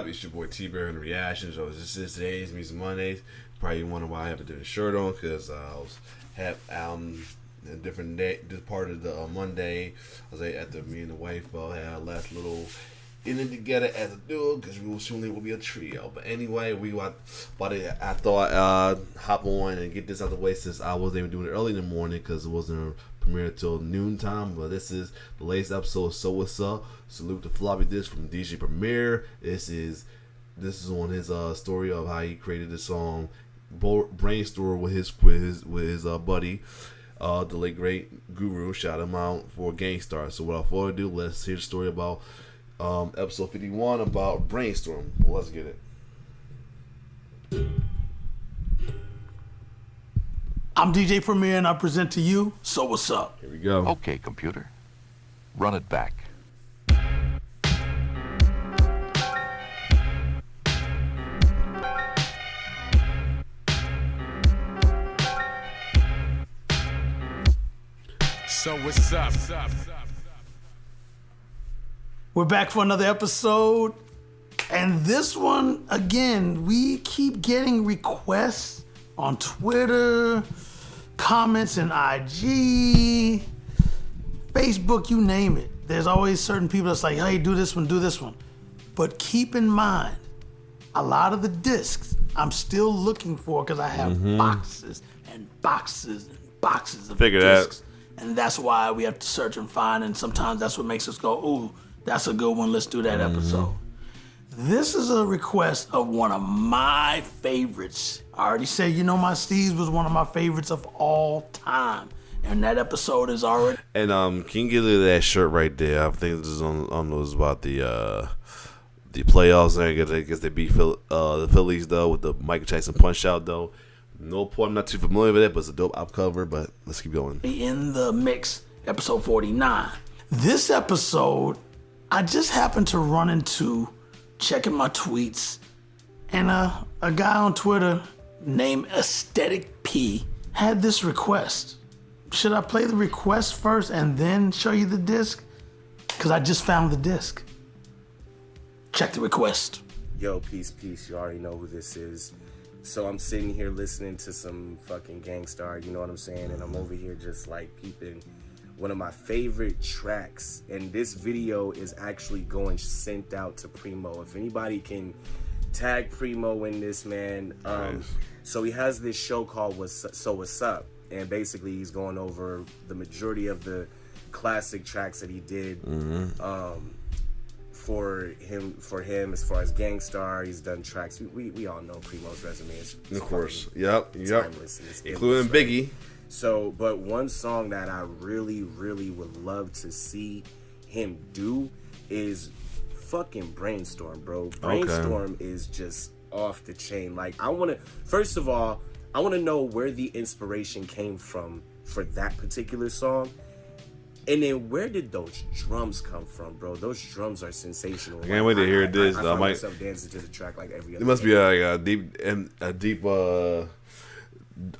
Wassup? It's your boy T-Bear and the Reaction. So this is today's Music Mondays. Probably wondering why I have a different shirt on, because I was have a different day. This part of the Monday, I was after me and the wife had our last little in together as a duo, because we will soon will be a trio. But anyway, I thought hop on and get this out of the way, since I wasn't even doing it early in the morning because it wasn't a premiere until noontime. But this is the latest episode of So What's Up. Salute to Floppy Disk from DJ Premier. This is on his story of how he created the song Brainstorm with his buddy, the late great Guru. Shout him out for Starr. So without further ado, let's hear the story about episode 51 about Brainstorm. Well, let's get it. I'm DJ Premier and I present to you So What's Up. Here we go. Okay, computer. Run it back. So what's up? We're back for another episode. And this one, again, we keep getting requests on Twitter, comments in IG, Facebook, you name it. There's always certain people that's like, hey, do this one. But keep in mind, a lot of the discs I'm still looking for, because I have boxes and boxes and boxes of discs. And that's why we have to search and find, and sometimes that's what makes us go, ooh, that's a good one, let's do that episode. This is a request of one of my favorites. I already said, my Steve's was one of my favorites of all time. And that episode is already... And can you get rid of that shirt right there? I think this is on those about the playoffs. I guess they beat the Phillies, though, with the Michael Jackson Punch-Out, though. No point, I'm not too familiar with it, but it's a dope album cover, but let's keep going. In the mix, episode 49. This episode, I just happened to run into, checking my tweets, and a guy on Twitter named Aesthetic P had this request. Should I play the request first and then show you the disc? Because I just found the disc. Check the request. Yo, peace. You already know who this is. So I'm sitting here listening to some fucking Starr, you know what I'm saying? And I'm over here just like peeping one of my favorite tracks. And this video is actually going sent out to Primo. If anybody can tag Primo in this, man. Nice. So he has this show called So What's Up? And basically he's going over the majority of the classic tracks that he did. For him, as far as Starr, he's done tracks. We all know Primo's resume is of course. Yep. Timeless. Including Biggie. So, but one song that I really would love to see him do is fucking Brainstorm, bro. Brainstorm is just off the chain. Like, first of all, I want to know where the inspiration came from for that particular song. And then where did those drums come from, bro? Those drums are sensational. I can't wait to hear this. I find myself dancing to the track like every other It must day. be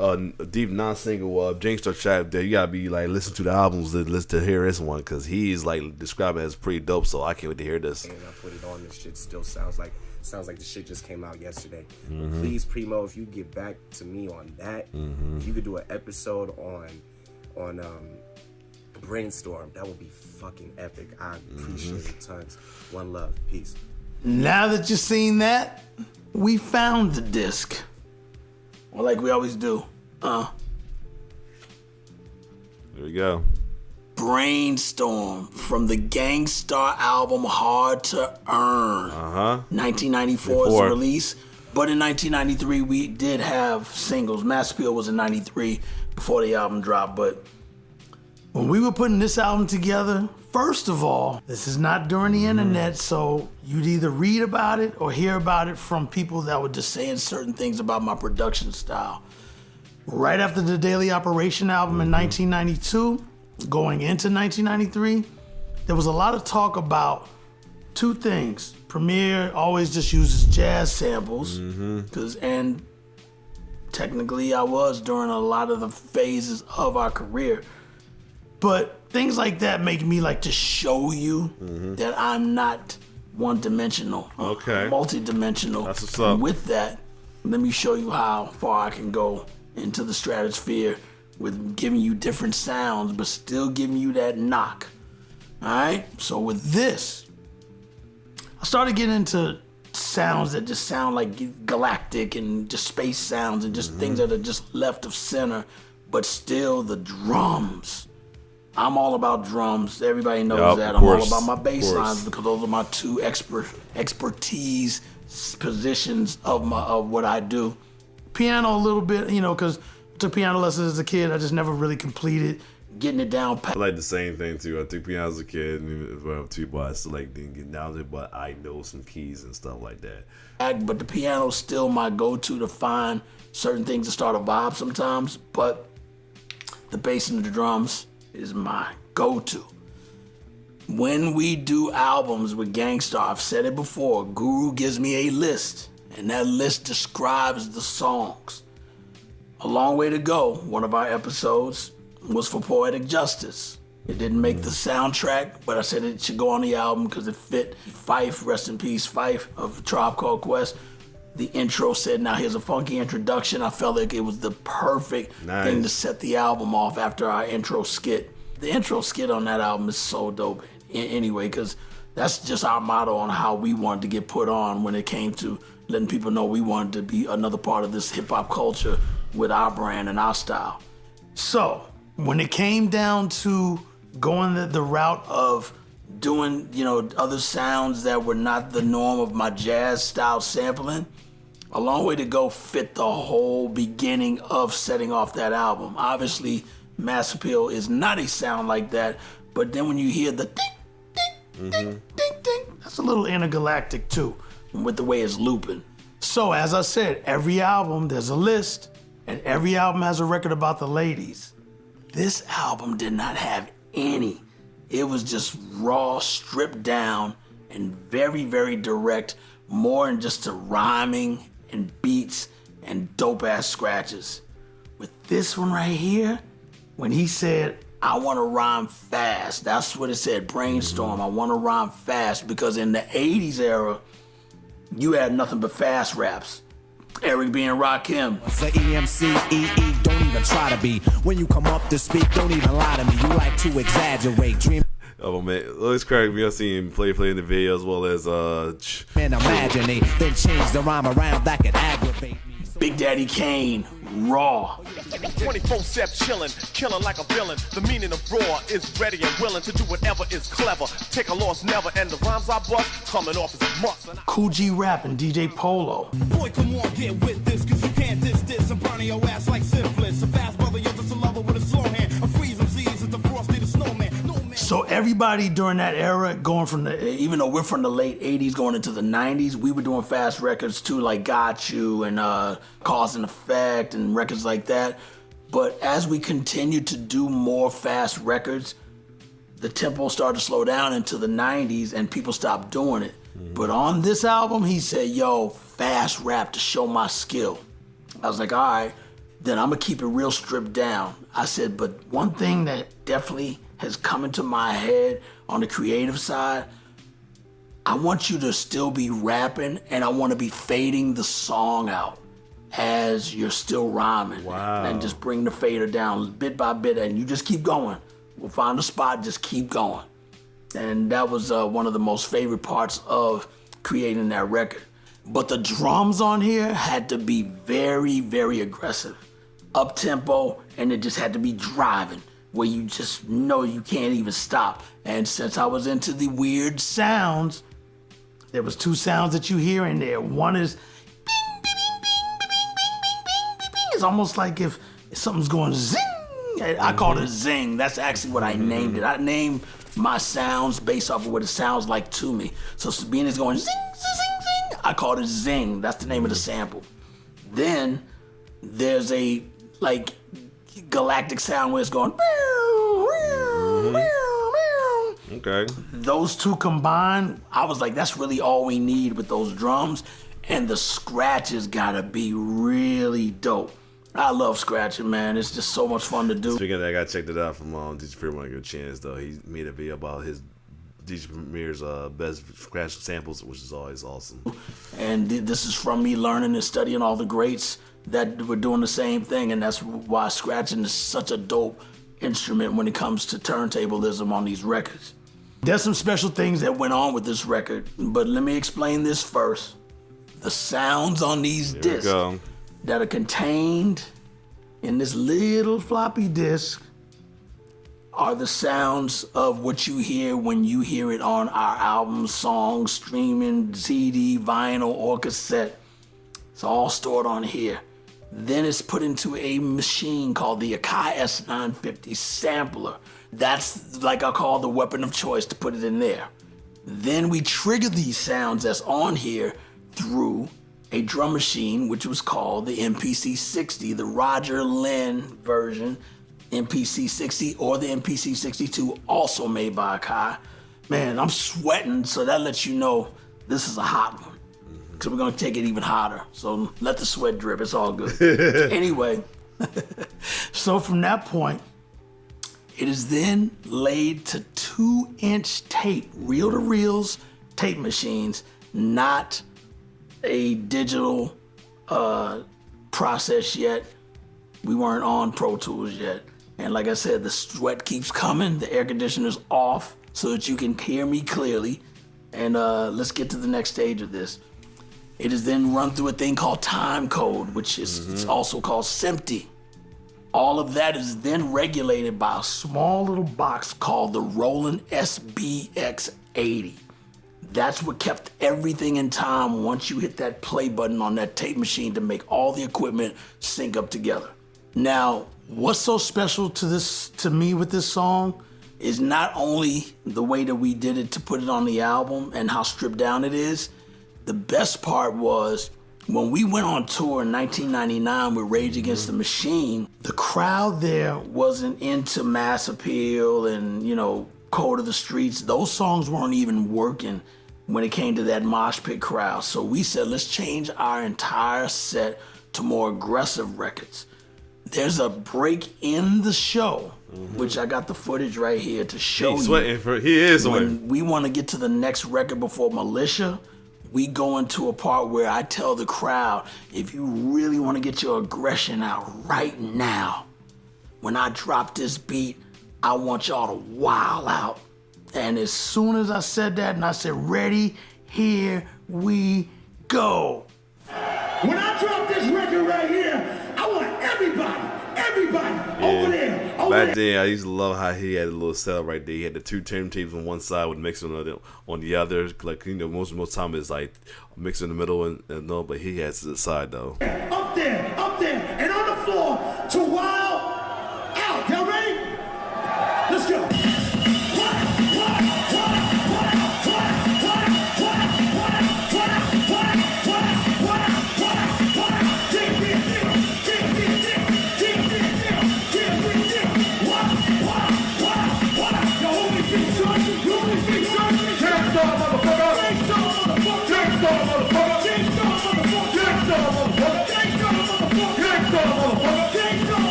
a deep non-single Starr track that you gotta be like listen to the albums and listen to hear this one, because he's like described as pretty dope. So I can't wait to hear this. And I put it on. This shit still sounds like the shit just came out yesterday. Please, Primo, if you get back to me on that, if you could do an episode on Brainstorm, that would be fucking epic. I appreciate it tons. One love. Peace. Now that you've seen that, we found the disc. Well, like we always do. There we go. Brainstorm from the Starr album Hard to Earn. 1994 is the release. But in 1993, we did have singles. Mass Appeal was in 93 before the album dropped. But when we were putting this album together, first of all, this is not during the internet, so you'd either read about it or hear about it from people that were just saying certain things about my production style. Right after the Daily Operation album in 1992, going into 1993, there was a lot of talk about two things. Premier always just uses jazz samples, and technically I was during a lot of the phases of our career. But things like that make me like to show you that I'm not one-dimensional, Okay. multi-dimensional. That's what's up. With that, let me show you how far I can go into the stratosphere with giving you different sounds, but still giving you that knock. All right? So with this, I started getting into sounds that just sound like galactic and just space sounds and just things that are just left of center, but still the drums. I'm all about drums. Everybody knows that. I'm all about my bass lines because those are my two expertise positions of what I do. Piano a little bit, because I took piano lessons as a kid. I just never really completed getting it down. I like the same thing too. I took piano as a kid, and too, but I still like getting down there. But I know some keys and stuff like that. But the piano's still my go-to to find certain things to start a vibe sometimes. But the bass and the drums is my go-to. When we do albums with Gang Starr, I've said it before, Guru gives me a list, and that list describes the songs. A Long Way to Go, one of our episodes, was for Poetic Justice. It didn't make the soundtrack, but I said it should go on the album because it fit. Fife, rest in peace, Fife of Tribe Called Quest. The intro said, now here's a funky introduction. I felt like it was the perfect thing to set the album off after our intro skit. The intro skit on that album is so dope anyway, because that's just our motto on how we wanted to get put on when it came to letting people know we wanted to be another part of this hip hop culture with our brand and our style. So when it came down to going the route of doing, other sounds that were not the norm of my jazz style sampling, A Long Way to Go fit the whole beginning of setting off that album. Obviously, Mass Appeal is not a sound like that, but then when you hear the ding, ding, ding, ding, ding, that's a little intergalactic too, with the way it's looping. So as I said, every album, there's a list, and every album has a record about the ladies. This album did not have any. It was just raw, stripped down, and very, very direct, more than just the rhyming and beats and dope-ass scratches. With this one right here, when he said, I want to rhyme fast, that's what it said, Brainstorm, I want to rhyme fast, because in the 80s era, you had nothing but fast raps. Eric B. and Rakim. For EMC, don't even try to be. When you come up to speak, don't even lie to me. You like to exaggerate. Dream. Oh man, always crack me. I seen him play in the video as well as and imaginate, then change the rhyme around that could aggravate me. Big Daddy Kane, Raw. 24/7 killing like a villain. The meaning of raw is ready and willing to do whatever is clever. Take a loss never, and the rhymes I bust coming off as a must. Cool G Rap and DJ Polo. Boy, come on, get with this, cause you can't diss. I'm burning your ass like syphilis. A fast brother, you're just a lover with a slow hand. I freeze them seas as the frosty the snowman. No man. So everybody during that era, going from even though we're from the late 80s going into the 90s, we were doing fast records too, like Got You and Cause and Effect and records like that. But as we continued to do more fast records, the tempo started to slow down into the 90s and people stopped doing it. But on this album, he said, yo, fast rap to show my skill. I was like, all right, then I'm gonna keep it real stripped down. I said, but one thing that definitely has come into my head on the creative side, I want you to still be rapping and I want to be fading the song out as you're still rhyming. Wow. And just bring the fader down bit by bit and you just keep going. We'll find a spot, just keep going. And that was one of the most favorite parts of creating that record. But the drums on here had to be very, very aggressive. Up-tempo, and it just had to be driving, where you just know you can't even stop. And since I was into the weird sounds, there was two sounds that you hear in there. One is bing, bing, bing, bing, bing, bing, bing, bing, bing. It's almost like if something's going zing. I call it zing. That's actually what I named it. I named my sounds based off of what it sounds like to me. So being it's going zing, zing, zing, zing, I called it zing. That's the name of the sample. Then there's a like galactic sound where it's going. okay. Those two combined, I was like, that's really all we need with those drums. And the scratches gotta be really dope. I love scratching, man. It's just so much fun to do. Speaking of that, I checked it out from DJ Fear when I get a chance though. He made a video about his DJ Premier's best scratch samples, which is always awesome. And this is from me learning and studying all the greats that were doing the same thing, and that's why scratching is such a dope instrument when it comes to turntablism on these records. There's some special things that went on with this record, but let me explain this first. The sounds on these discs that are contained in this little floppy disk are the sounds of what you hear when you hear it on our album, songs, streaming, CD, vinyl, or cassette. It's all stored on here. Then it's put into a machine called the Akai S950 sampler. That's like I call the weapon of choice to put it in there. Then we trigger these sounds that's on here through a drum machine, which was called the MPC-60, the Roger Lynn version, MPC-60 or the MPC-62, also made by Akai. Man, I'm sweating, so that lets you know this is a hot one. So we're gonna take it even hotter. So let the sweat drip, it's all good. Anyway, so from that point, it is then laid to 2-inch tape, reel-to-reels tape machines, not a digital process yet. We weren't on Pro Tools yet. And like I said, the sweat keeps coming, the air conditioner's off so that you can hear me clearly. And let's get to the next stage of this. It is then run through a thing called time code, which is it's also called SMPTE. All of that is then regulated by a small little box called the Roland SBX80. That's what kept everything in time once you hit that play button on that tape machine to make all the equipment sync up together. Now, what's so special to me with this song is not only the way that we did it to put it on the album and how stripped down it is. The best part was when we went on tour in 1999 with Rage Against the Machine, the crowd there wasn't into Mass Appeal and, Code of the Streets. Those songs weren't even working when it came to that mosh pit crowd. So we said, let's change our entire set to more aggressive records. There's a break in the show, which I got the footage right here to show you. He is sweating. When we want to get to the next record before Militia, we go into a part where I tell the crowd, if you really want to get your aggression out right now, when I drop this beat, I want y'all to wild out. And as soon as I said that and I said, ready, here we go. When I drop this record right here, I want everybody over there. Back then, I used to love how he had a little setup right there. He had the two turntables on one side with mixing on the other. Like, most time it's like mixing in the middle and no, but he has to the side though. Up there, and on the floor to wild out. Y'all ready? Let's go.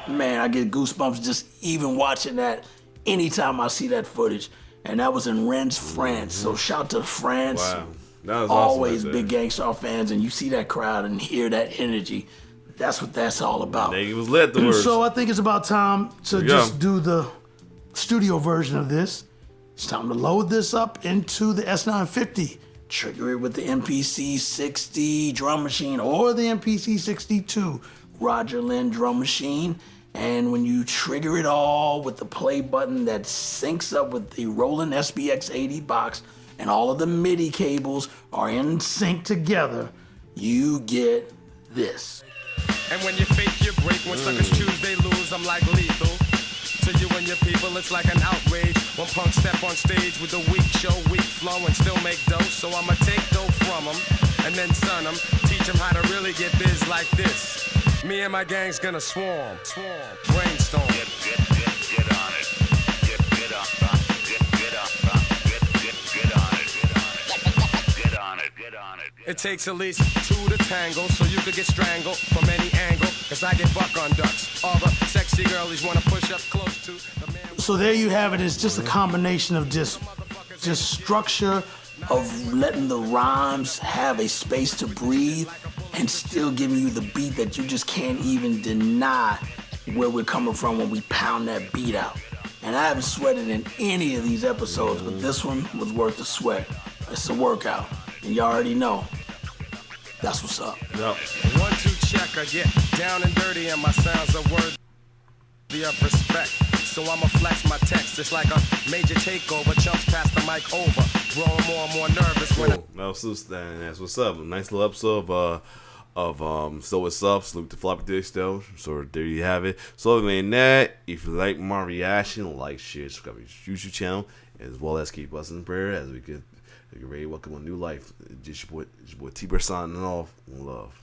Man, I get goosebumps just even watching that anytime I see that footage. And that was in Rennes, France. So shout to France. Wow. That was always awesome. Big Gang Starr fans, and you see that crowd and hear that energy. That's what that's all about. He was lit the worst. So I think it's about time to just do the studio version of this. It's time to load this up into the S950. Trigger it with the MPC-60 drum machine or the MPC-62 Roger Lynn drum machine. And when you trigger it all with the play button that syncs up with the Roland SBX80 box and all of the MIDI cables are in sync together, you get this. And when you fake, you break. When suckers choose, they lose. I'm like lethal. To you and your people, it's like an outrage. When punks step on stage with a weak show, weak flow, and still make dough. So I'ma take dough from them and then son them. Teach them how to really get biz like this. Me and my gang's gonna swarm. Brainstorm. Get on it. Get up. It takes at least two to tangle, so you could get strangled from any angle. Cause I get buck on ducks. All the sexy girlies wanna push up close to the man. So there you have it. It's just a combination of just structure, of letting the rhymes have a space to breathe and still giving you the beat that you just can't even deny where we're coming from when we pound that beat out. And I haven't sweated in any of these episodes, but this one was worth the sweat. It's a workout, and y'all already know. That's what's up. Yep. 1, 2, check. I get down and dirty, and my sounds are worthy of respect. So I'ma flex my text. It's like a major takeover. Chumps pass the mic over. Growing more and more nervous when That's what's up. A nice little episode of So What's Up. Salute to Floppy Disk though. So there you have it. So other than that, if you like my reaction, like, share, subscribe to your YouTube channel, as well as keep us in prayer as we get ready to welcome a new life. Just your boy T-Bird signing off. Love.